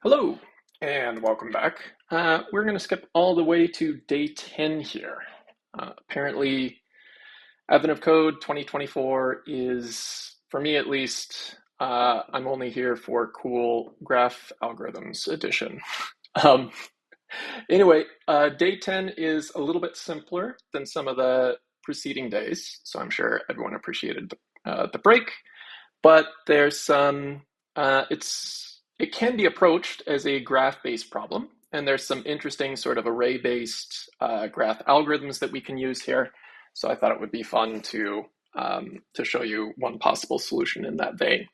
Hello, and welcome back. We're going to skip all the way to day 10 here. Apparently, Advent of Code 2024 is, for me at least, I'm only here for cool graph algorithms edition. Um, anyway, day 10 is a little bit simpler than some of the preceding days, so I'm sure everyone appreciated the break. But there's some, it can be approached as a graph-based problem, and there's some interesting sort of array-based graph algorithms that we can use here. So I thought it would be fun to show you one possible solution in that vein.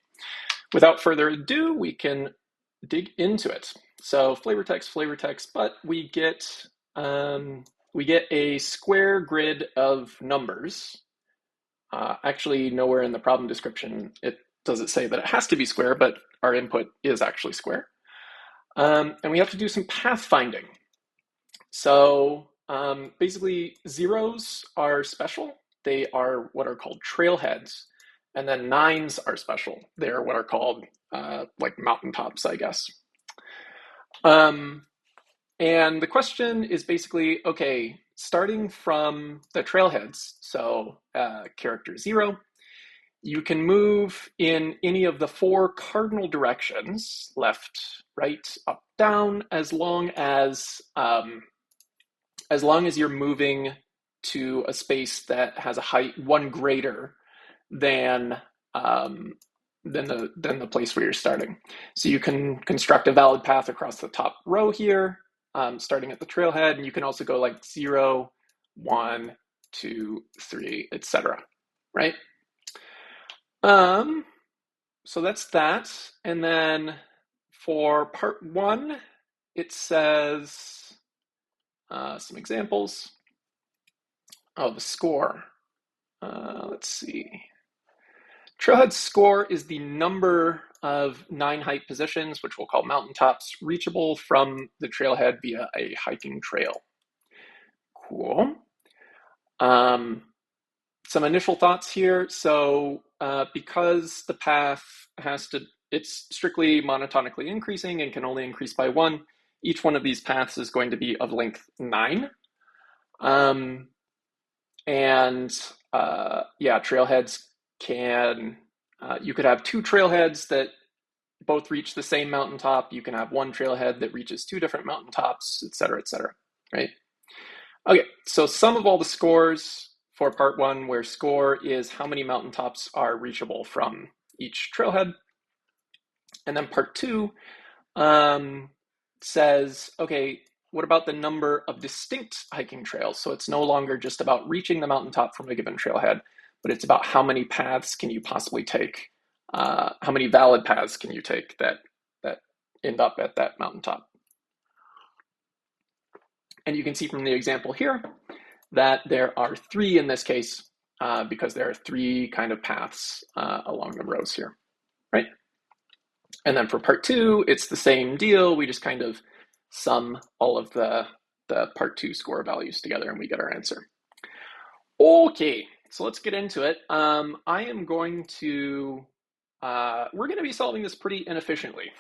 Without further ado, we can dig into it. So flavor text, but we get a square grid of numbers. Actually, nowhere in the problem description does it say that it has to be square, but our input is actually square. And we have to do some path finding. So basically, zeros are special. They are what are called trailheads. And then nines are special. They're what are called like mountaintops, I guess. And the question is basically, okay, starting from the trailheads, so character 0, you can move in any of the 4 cardinal directions, left, right, up, down, as long as you're moving to a space that has a height 1 greater than the place where you're starting. So you can construct a valid path across the top row here, starting at the trailhead, and you can also go like 0, 1, 2, 3, etc. Right? So that's that. And then for part 1, it says some examples. Oh, the score. Let's see. Trailhead score is the number of 9 height positions, which we'll call mountaintops, reachable from the trailhead via a hiking trail. Cool. Some initial thoughts here. So because the path it's strictly monotonically increasing and can only increase by 1, each one of these paths is going to be of length 9. Trailheads can, you could have 2 trailheads that both reach the same mountaintop. You can have 1 trailhead that reaches 2 different mountaintops, etc., right? Okay, so sum of all the scores for part 1, where score is how many mountaintops are reachable from each trailhead. And then part 2 says, okay, what about the number of distinct hiking trails? So it's no longer just about reaching the mountaintop from a given trailhead, but it's about how many paths can you possibly take, how many valid paths can you take that end up at that mountaintop. And you can see from the example here that there are 3 in this case, because there are 3 kind of paths along the rows here, right? And then for part 2, it's the same deal. We just kind of sum all of the part 2 score values together and we get our answer. Okay, so let's get into it. I am going to, we're going to be solving this pretty inefficiently.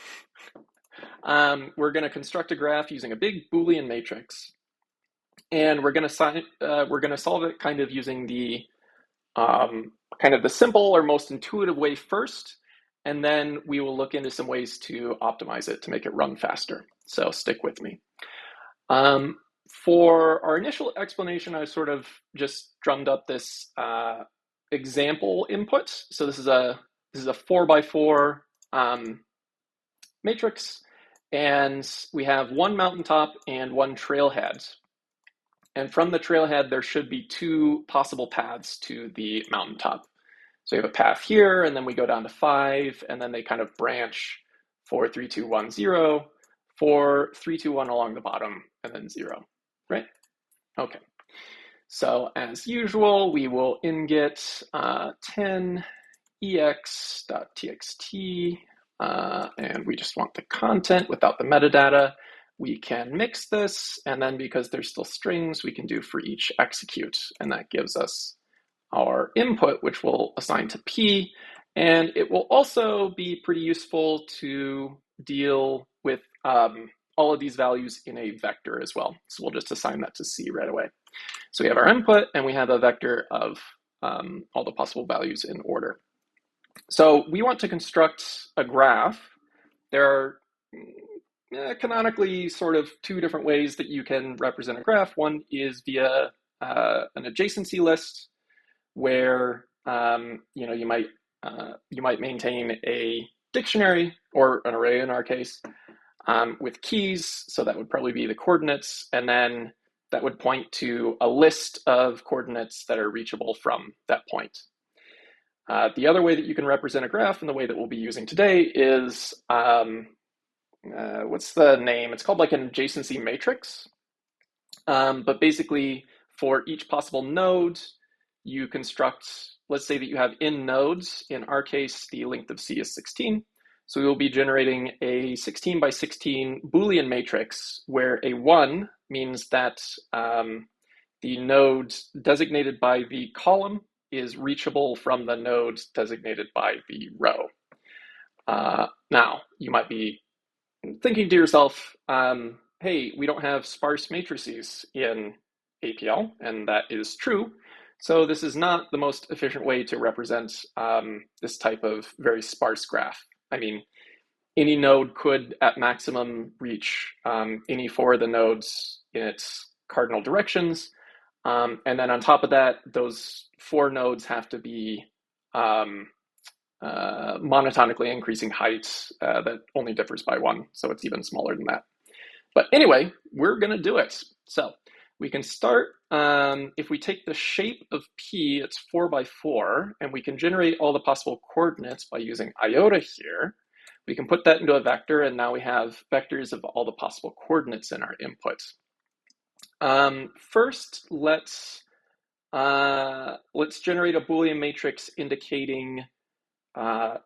We're going to construct a graph using a big Boolean matrix. And we're going to solve it kind of using the kind of the simple or most intuitive way first, and then we will look into some ways to optimize it to make it run faster. So stick with me. For our initial explanation, I sort of just drummed up this example input. So this is a 4x4 matrix, and we have 1 mountaintop and 1 trailhead. And from the trailhead, there should be 2 possible paths to the mountaintop. So we have a path here, and then we go down to 5, and then they kind of branch 4, 3, 2, 1, 0, 4, 3, 2, 1 along the bottom, and then 0, right? Okay. So as usual, we will inget 10 ex.txt, and we just want the content without the metadata. We can mix this, and then because they're still strings, we can do for each execute, and that gives us our input, which we'll assign to P, and it will also be pretty useful to deal with all of these values in a vector as well. So we'll just assign that to C right away. So we have our input and we have a vector of all the possible values in order. So we want to construct a graph. There are canonically sort of two different ways that you can represent a graph. One is via an adjacency list, where you might maintain a dictionary or an array in our case with keys. So that would probably be the coordinates, and then that would point to a list of coordinates that are reachable from that point. The other way that you can represent a graph, and the way that we'll be using today, is what's the name? It's called like an adjacency matrix. But basically, for each possible node, you construct, let's say that you have n nodes. In our case, the length of C is 16. So we will be generating a 16 by 16 Boolean matrix where a 1 means that the node designated by the column is reachable from the node designated by the row. Now, you might be thinking to yourself, hey, we don't have sparse matrices in APL, and that is true. So this is not the most efficient way to represent this type of very sparse graph. I mean, any node could at maximum reach any four of the nodes in its cardinal directions. And then on top of that, those four nodes have to be monotonically increasing height that only differs by one. So it's even smaller than that. But anyway, we're going to do it. So we can start, if we take the shape of P, it's 4 by 4, and we can generate all the possible coordinates by using iota here. We can put that into a vector, and now we have vectors of all the possible coordinates in our input. First, let's generate a Boolean matrix indicating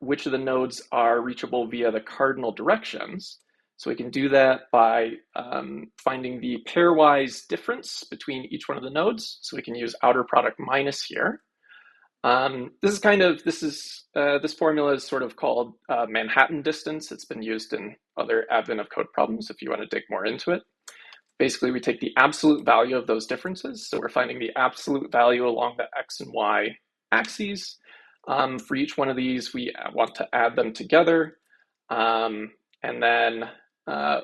which of the nodes are reachable via the cardinal directions. So we can do that by finding the pairwise difference between each one of the nodes. So we can use outer product minus here. This formula is sort of called Manhattan distance. It's been used in other advent of code problems if you want to dig more into it. Basically, we take the absolute value of those differences. So we're finding the absolute value along the X and Y axes. For each one of these, we want to add them together. And then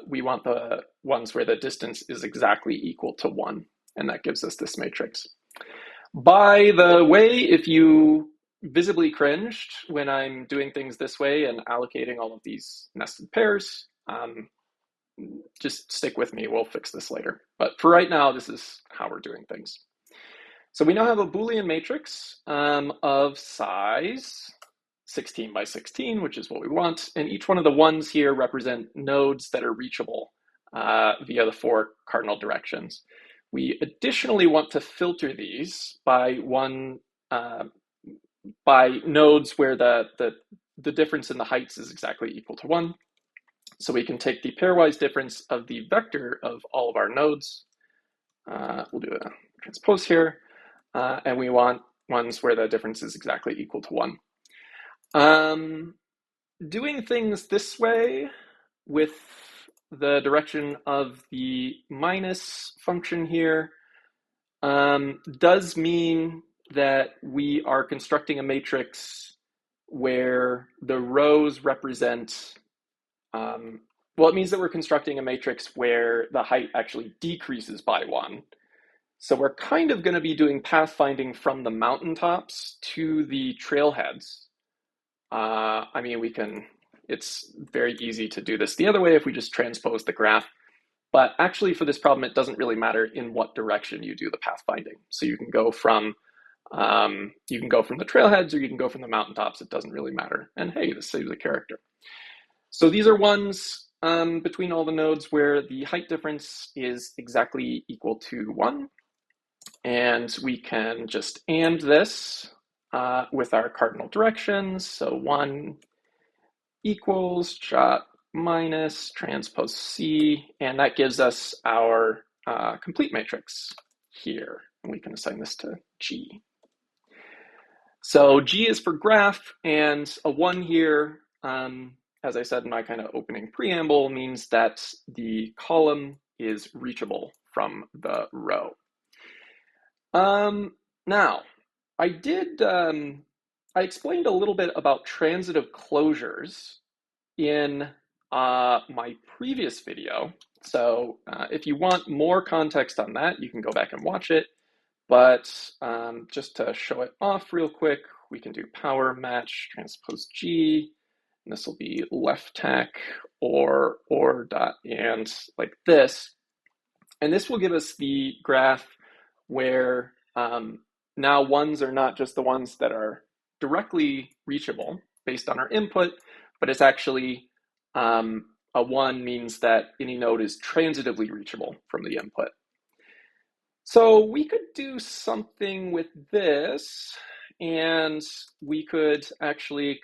we want the ones where the distance is exactly equal to 1. And that gives us this matrix. By the way, if you visibly cringed when I'm doing things this way and allocating all of these nested pairs, just stick with me. We'll fix this later. But for right now, this is how we're doing things. So we now have a Boolean matrix of size 16 by 16, which is what we want. And each one of the ones here represent nodes that are reachable via the 4 cardinal directions. We additionally want to filter these by nodes where the difference in the heights is exactly equal to 1. So we can take the pairwise difference of the vector of all of our nodes. We'll do a transpose here. And we want ones where the difference is exactly equal to 1. Doing things this way with the direction of the minus function here does mean that we are constructing a matrix where the rows represent, it means that we're constructing a matrix where the height actually decreases by 1. So we're kind of going to be doing pathfinding from the mountaintops to the trailheads. It's very easy to do this the other way if we just transpose the graph. But actually for this problem, it doesn't really matter in what direction you do the pathfinding. So you can go from the trailheads or you can go from the mountaintops. It doesn't really matter. And hey, this saves a character. So these are ones between all the nodes where the height difference is exactly equal to 1. And we can just AND this with our cardinal directions. So 1 equals dot minus transpose C, and that gives us our complete matrix here. And we can assign this to G. So G is for graph, and a 1 here as I said in my kind of opening preamble, means that the column is reachable from the row. Now, I explained a little bit about transitive closures in my previous video. So if you want more context on that, you can go back and watch it. But just to show it off real quick, we can do power match transpose G, and this will be left tack or dot and like this. And this will give us the graph where now ones are not just the ones that are directly reachable based on our input, but it's actually a one means that any node is transitively reachable from the input. So we could do something with this, and we could actually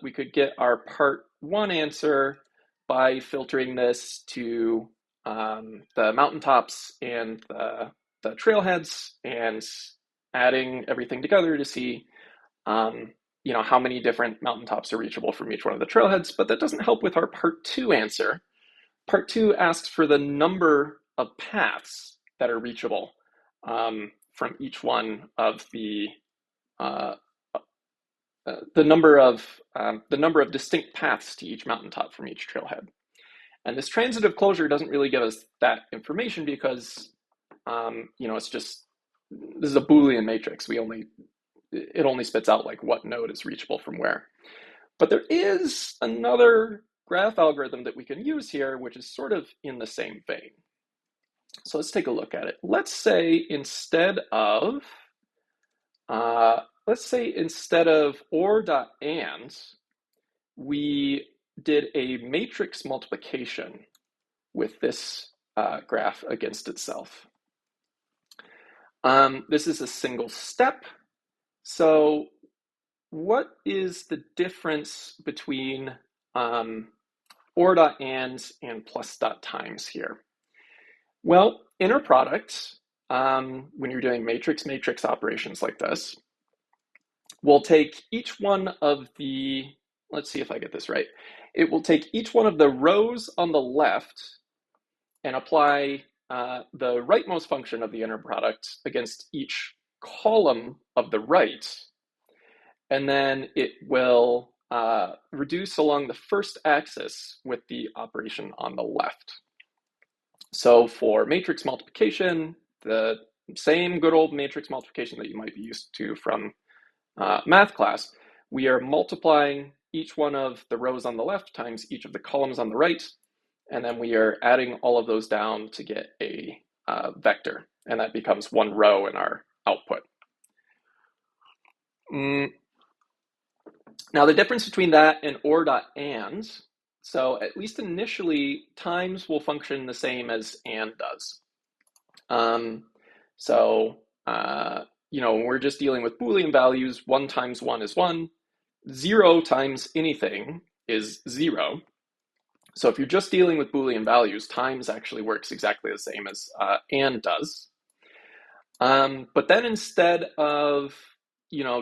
we could get our part one answer by filtering this to the mountaintops and the trailheads and adding everything together to see how many different mountaintops are reachable from each one of the trailheads, but that doesn't help with our part two answer. Part two asks for the number of paths that are reachable from each one of the number of distinct paths to each mountaintop from each trailhead. And this transitive closure doesn't really give us that information because it's just, this is a Boolean matrix. It only spits out like what node is reachable from where. But there is another graph algorithm that we can use here, which is sort of in the same vein. So let's take a look at it. Let's say instead of or.and, we did a matrix multiplication with this graph against itself. This is a single step. So what is the difference between or.and and plus.times here? Well, inner product, when you're doing matrix operations like this, we'll take each one of the, let's see if I get this right. It will take each one of the rows on the left and apply the rightmost function of the inner product against each column of the right. And then it will reduce along the first axis with the operation on the left. So for matrix multiplication, the same good old matrix multiplication that you might be used to from math class, we are multiplying each one of the rows on the left times each of the columns on the right, and then we are adding all of those down to get a vector, and that becomes one row in our output. Now the difference between that and or.and, so at least initially, times will function the same as and does. When we're just dealing with Boolean values, 1 times 1 is 1, 0 times anything is 0. So if you're just dealing with Boolean values, times actually works exactly the same as and does. But then instead of,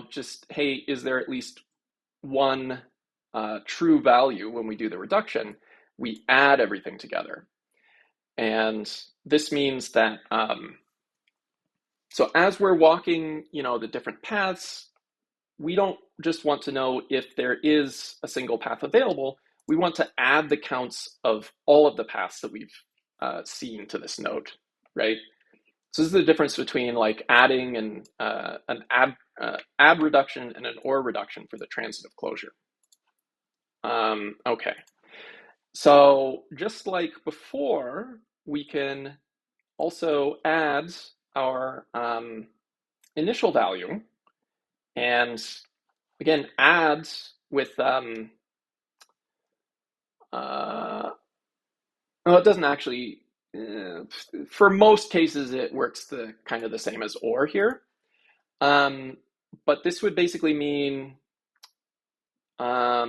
just, hey, is there at least one true value when we do the reduction, we add everything together. And this means that, so as we're walking, the different paths, we don't just want to know if there is a single path available. We want to add the counts of all of the paths that we've seen to this node, right? So this is the difference between like adding an add reduction and an or reduction for the transitive closure. Okay, so just like before, we can also add our initial value, and again, add with, well, it doesn't actually, for most cases, it works kind of the same as or here. But this would basically mean, how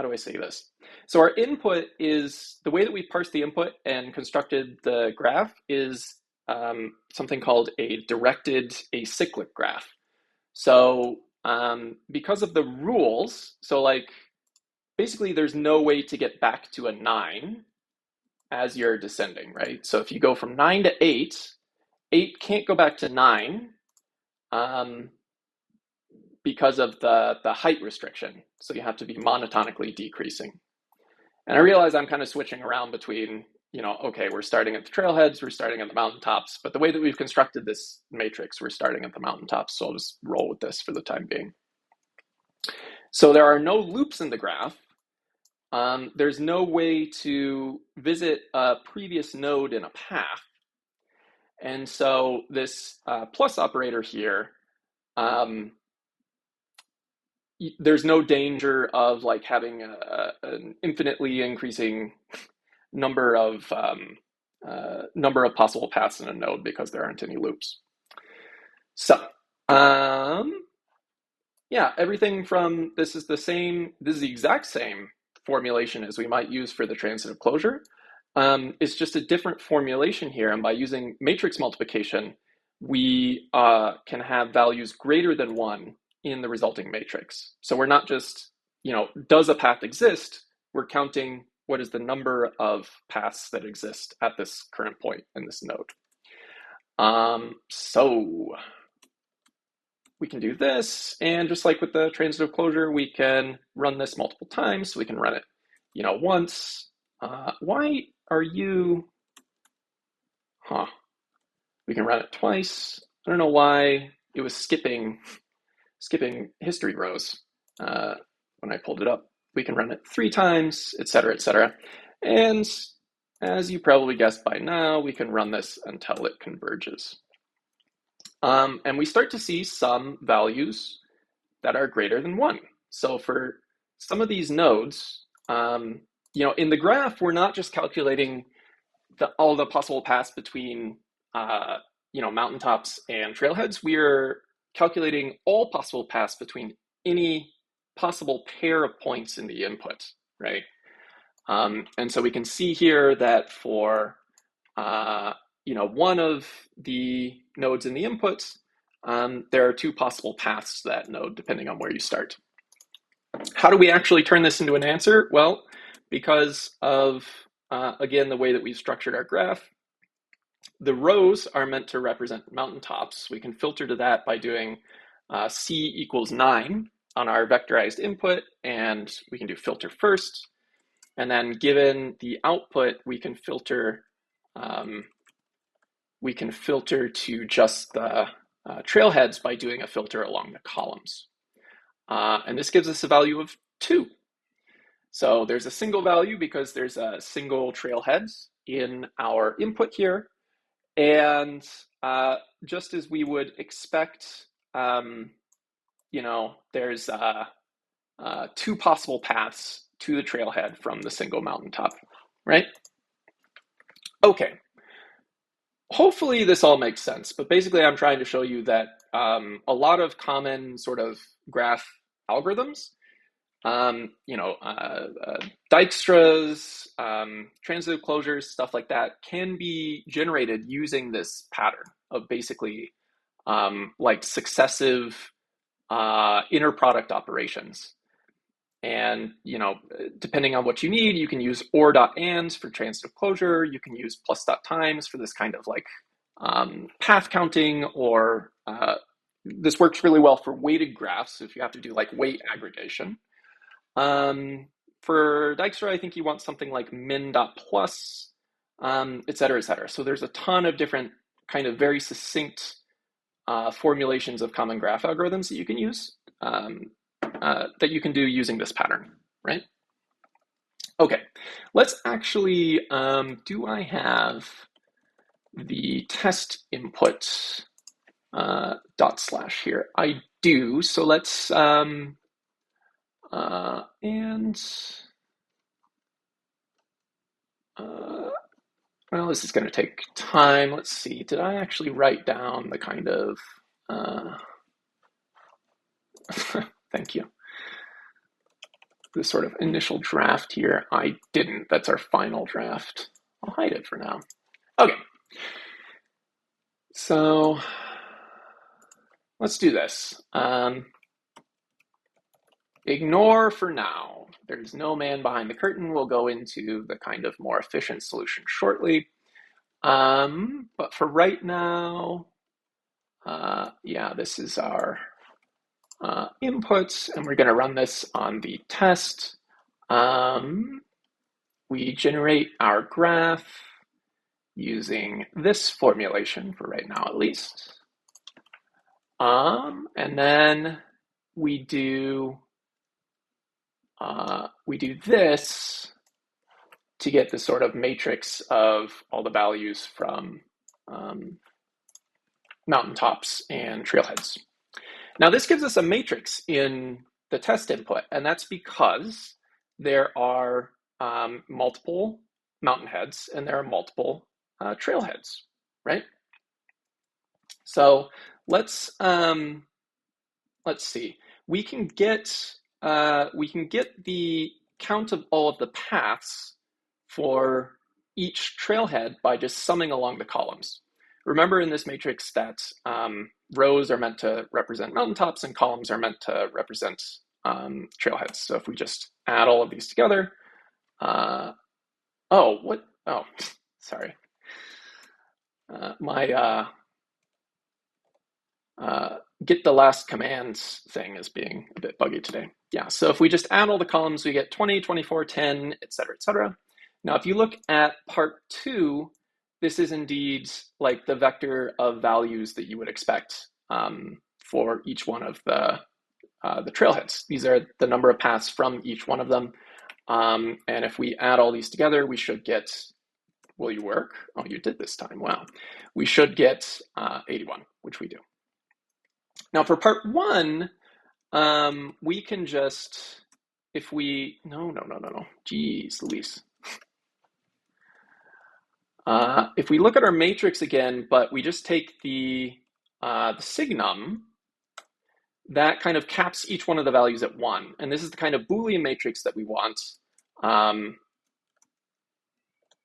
do I say this? So our input is, the way that we parse the input and constructed the graph is something called a directed acyclic graph. So because of the rules, so like basically there's no way to get back to a 9 as you're descending, right? So if you go from 9 to 8, 8 can't go back to 9 um, because of the height restriction. So you have to be monotonically decreasing. And I realize I'm kind of switching around between, okay, we're starting at the trailheads, we're starting at the mountaintops, but the way that we've constructed this matrix, we're starting at the mountaintops. So I'll just roll with this for the time being. So there are no loops in the graph. There's no way to visit a previous node in a path. And so this plus operator here, there's no danger of like having an infinitely increasing number of possible paths in a node because there aren't any loops. So yeah, everything from this is the exact same formulation as we might use for the transitive closure. It's just a different formulation here, and by using matrix multiplication, we can have values greater than 1 in the resulting matrix. So we're not just, does a path exist? We're counting what is the number of paths that exist at this current point in this node. So we can do this, and just like with the transitive closure, we can run this multiple times. So we can run it, once. Why are you? We can run it twice. I don't know why it was skipping history rows when I pulled it up. We can run it 3 times, etc., etc. And as you probably guessed by now, we can run this until it converges. And we start to see some values that are greater than 1. So for some of these nodes, in the graph, we're not just calculating all the possible paths between mountaintops and trailheads. We're calculating all possible paths between any possible pair of points in the input, right? And so we can see here that for one of the nodes in the inputs, there are 2 possible paths to that node, depending on where you start. How do we actually turn this into an answer? Well, because of, again, the way that we've structured our graph, the rows are meant to represent mountaintops. We can filter to that by doing C equals 9 on our vectorized input, and we can do filter first. And then given the output, we can filter to just the trailheads by doing a filter along the columns. And this gives us a value of 2. So there's a single value because there's a single trailheads in our input here. And just as we would expect, there's 2 possible paths to the trailhead from the single mountaintop, right? Okay. Hopefully this all makes sense, but basically I'm trying to show you that a lot of common sort of graph algorithms, Dijkstra's, transitive closures, stuff like that, can be generated using this pattern of basically like successive inner product operations. And, depending on what you need, you can use or.ands for transitive closure. You can use plus.times for this kind of like path counting, or this works really well for weighted graphs if you have to do like weight aggregation. For Dijkstra, I think you want something like min.plus, et cetera, et cetera. So there's a ton of different kind of very succinct formulations of common graph algorithms that you can use. That you can do using this pattern, right? Okay, let's actually, do I have the test input dot slash here? I do, so let's, well, this is going to take time. Let's see, did I actually write down the kind of, thank you, the sort of initial draft here? I didn't. That's our final draft. I'll hide it for now. Okay. So let's do this. Ignore for now there's no man behind the curtain. We'll go into the kind of more efficient solution shortly. But for right now, yeah, this is our inputs, and we're going to run this on the test. We generate our graph using this formulation for right now, at least. And then we do this to get the sort of matrix of all the values from mountaintops and trailheads. Now this gives us a matrix in the test input, and that's because there are multiple mountain heads and there are multiple trailheads, right? So let's see. We can get the count of all of the paths for each trailhead by just summing along the columns. Remember in this matrix that rows are meant to represent mountaintops and columns are meant to represent trailheads. So if we just add all of these together, sorry. My get the last commands thing is being a bit buggy today. Yeah, so if we just add all the columns, we get 20, 24, 10, etc., etc. Now, if you look at part 2, this is indeed like the vector of values that you would expect for each one of the trailheads. These are the number of paths from each one of them. And if we add all these together, we should get, will you work? Oh, you did this time, wow. We should get 81, which we do. Now for part 1, we can just, if we, no, geez, Louise. If we look at our matrix again, but we just take the signum, that kind of caps each one of the values at 1. And this is the kind of Boolean matrix that we want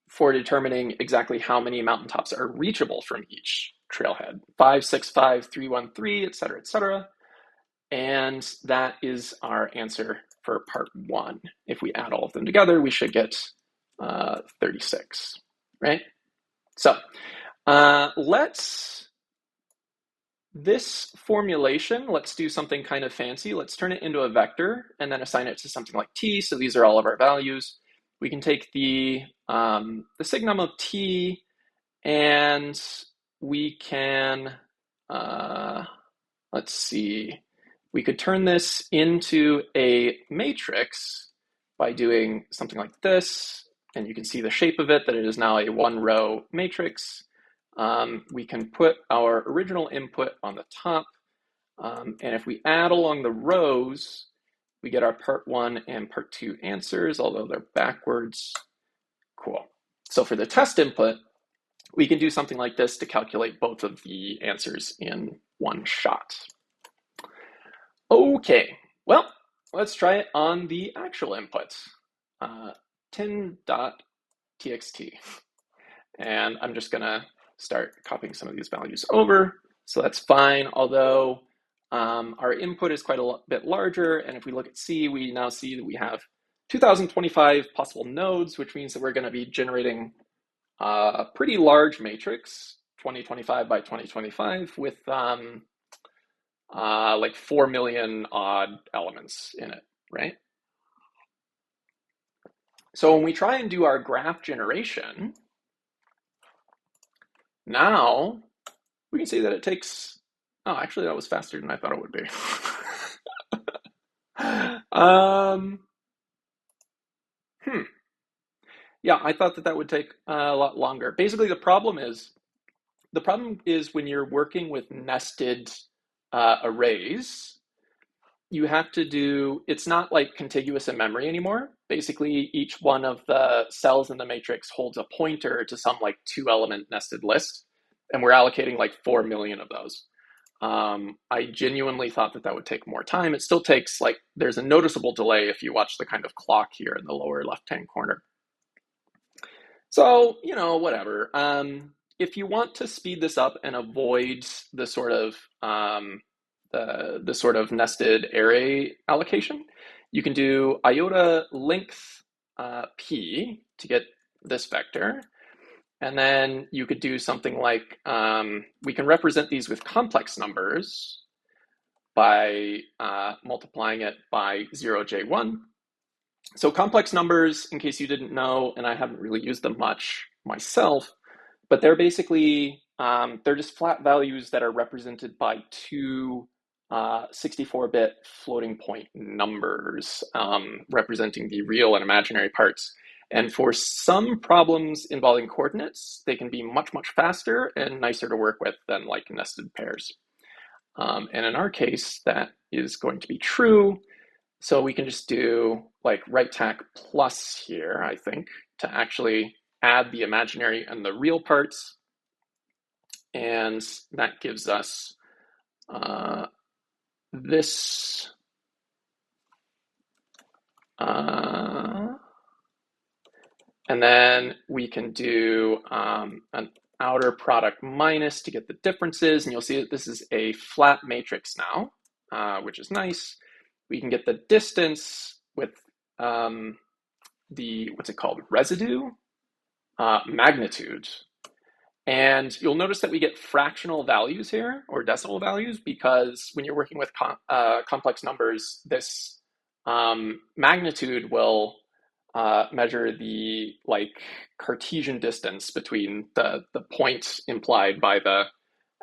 for determining exactly how many mountaintops are reachable from each trailhead. 5, 6, 5, 3, 1, 3, etc., etc. And that is our answer for part 1. If we add all of them together, we should get 36, right? So this formulation, let's do something kind of fancy. Let's turn it into a vector and then assign it to something like t. So these are all of our values. We can take the signum of t, and we can, let's see, we could turn this into a matrix by doing something like this, and you can see the shape of it, that it is now a 1-row matrix. We can put our original input on the top, and if we add along the rows, we get our part 1 and part 2 answers, although they're backwards. Cool. So for the test input, we can do something like this to calculate both of the answers in one shot. Okay, well, let's try it on the actual input, tin.txt. And I'm just gonna start copying some of these values over. So that's fine, although our input is quite a bit larger. And if we look at C, we now see that we have 2025 possible nodes, which means that we're gonna be generating a pretty large matrix, 2025 by 2025, with like 4 million odd elements in it, right? So when we try and do our graph generation, now we can see that it takes, oh, actually that was faster than I thought it would be. Yeah, I thought that would take a lot longer. Basically, the problem is when you're working with nested arrays, you have to do, it's not like contiguous in memory anymore. Basically, each one of the cells in the matrix holds a pointer to some like 2-element nested list, and we're allocating like 4 million of those. I genuinely thought that would take more time. It still takes, like, there's a noticeable delay if you watch the kind of clock here in the lower left-hand corner. So, you know, whatever. If you want to speed this up and avoid the sort of the sort of nested array allocation, You can do iota length p to get this vector. And then you could do something like, we can represent these with complex numbers by multiplying it by 0j1. So complex numbers, in case you didn't know, and I haven't really used them much myself, but they're basically, they're just flat values that are represented by two 64-bit floating point numbers representing the real and imaginary parts. And for some problems involving coordinates, they can be much, much faster and nicer to work with than like nested pairs. And in our case, that is going to be true. So we can just do like right tac plus here, I think, to actually add the imaginary and the real parts. And that gives us this and then we can do an outer product minus to get the differences, and you'll see that this is a flat matrix now, which is nice. We can get the distance with the, what's it called, residue, magnitude. And you'll notice that we get fractional values here, or decimal values, because when you're working with complex numbers, this magnitude will measure the like Cartesian distance between the point implied by the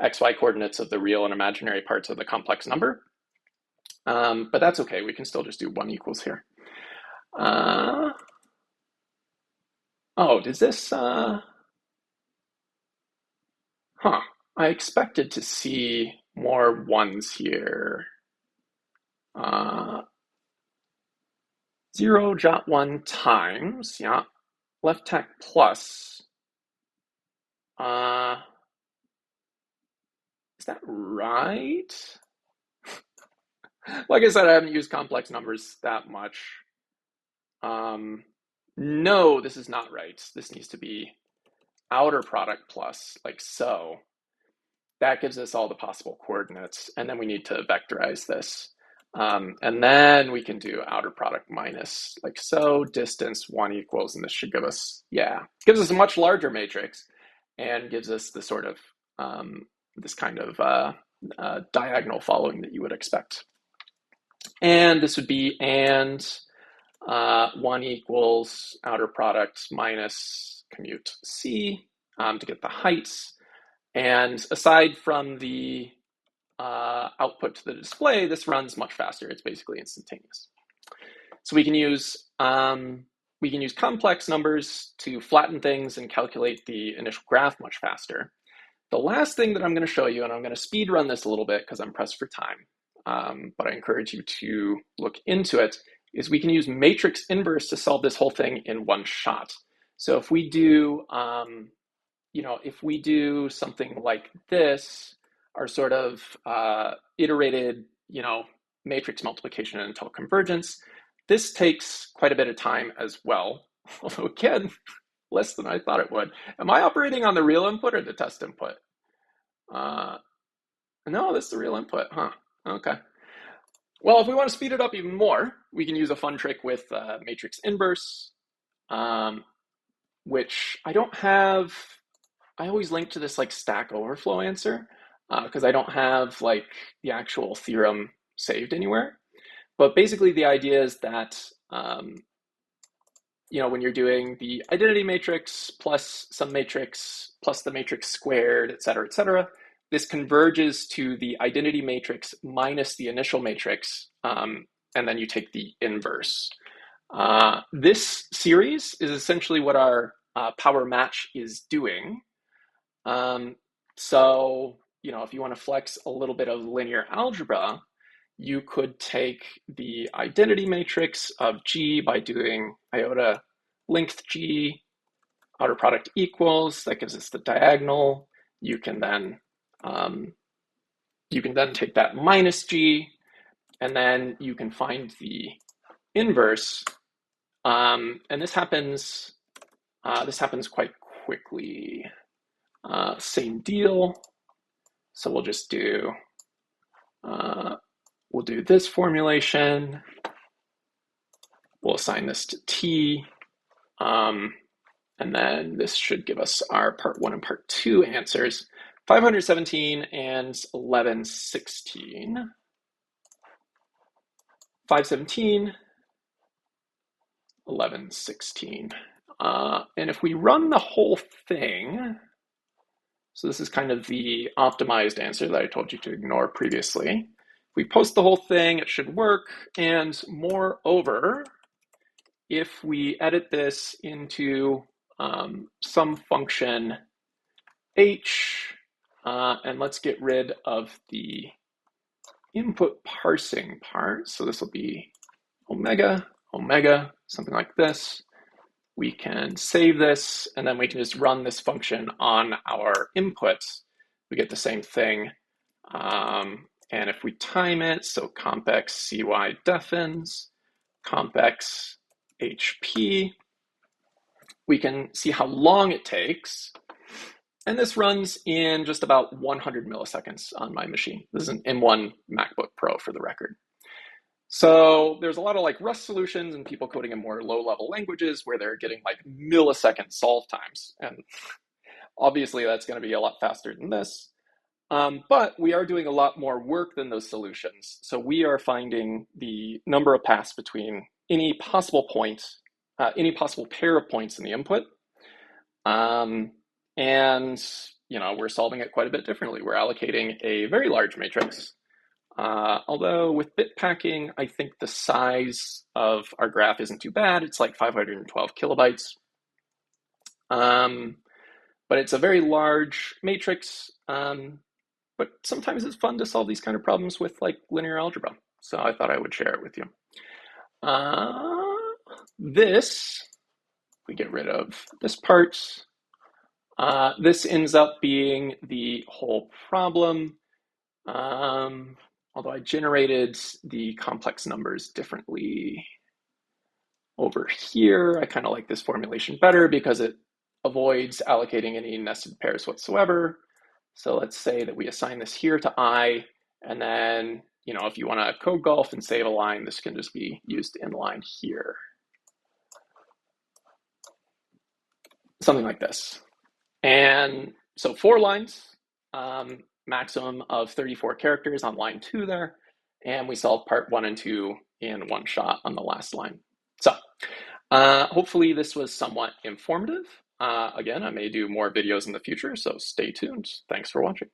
xy coordinates of the real and imaginary parts of the complex number. But that's okay, we can still just do 1 equals here. Oh, does this, I expected to see more ones here. 0.1 times, yeah, left tac plus. Is that right? Like I said, I haven't used complex numbers that much. No, this is not right. This needs to be outer product plus, like so. That gives us all the possible coordinates, and then we need to vectorize this. And then we can do outer product minus, like so, distance 1 equals, and this should give us, yeah, gives us a much larger matrix and gives us the sort of, this kind of diagonal following that you would expect. And this would be, and 1 equals outer product minus commute C to get the heights. And aside from the output to the display, this runs much faster. It's basically instantaneous. So we can use complex numbers to flatten things and calculate the initial graph much faster. The last thing that I'm going to show you, and I'm going to speed run this a little bit because I'm pressed for time, but I encourage you to look into it, is we can use matrix inverse to solve this whole thing in one shot. So if we do, if we do something like this, our sort of iterated, matrix multiplication until convergence, this takes quite a bit of time as well. Although again, less than I thought it would. Am I operating on the real input or the test input? No, this is the real input, huh? Okay. Well, if we want to speed it up even more, we can use a fun trick with matrix inverse, which I don't have. I always link to this like Stack Overflow answer because I don't have like the actual theorem saved anywhere. But basically the idea is that, when you're doing the identity matrix plus some matrix plus the matrix squared, et cetera, this converges to the identity matrix minus the initial matrix, and then you take the inverse. This series is essentially what our power match is doing. So, if you want to flex a little bit of linear algebra, you could take the identity matrix of G by doing iota length G, outer product equals, that gives us the diagonal. You can then take that minus G, and then you can find the inverse. And this happens quite quickly. Same deal. So we'll just do, we'll do this formulation. We'll assign this to t, and then this should give us our part 1 and part 2 answers, 517 and 1116. 517, 1116. And if we run the whole thing, so this is kind of the optimized answer that I told you to ignore previously. If we post the whole thing, it should work. And moreover, if we edit this into some function h, and let's get rid of the input parsing part. So this will be omega, omega, something like this. We can save this, and then we can just run this function on our inputs. We get the same thing. And if we time it, so compx cy defins, compx HP, we can see how long it takes. And this runs in just about 100 milliseconds on my machine. This is an M1 MacBook Pro for the record. So there's a lot of like Rust solutions and people coding in more low-level languages where they're getting like millisecond solve times. And obviously that's going to be a lot faster than this. But we are doing a lot more work than those solutions. So we are finding the number of paths between any possible point, any possible pair of points in the input. And, you know, we're solving it quite a bit differently. We're allocating a very large matrix. Although with bit packing, I think the size of our graph isn't too bad. It's like 512 kilobytes. But it's a very large matrix. But sometimes it's fun to solve these kind of problems with like linear algebra. So I thought I would share it with you. This, we get rid of this part. This ends up being the whole problem. Although I generated the complex numbers differently over here. I kind of like this formulation better because it avoids allocating any nested pairs whatsoever. So let's say that we assign this here to I, and then, you know, if you want to code golf and save a line, this can just be used in line here. Something like this. And so 4 lines, maximum of 34 characters on line 2 there, and we solve part 1 and 2 in one shot on the last line. So hopefully this was somewhat informative. Again, I may do more videos in the future, so stay tuned. Thanks for watching.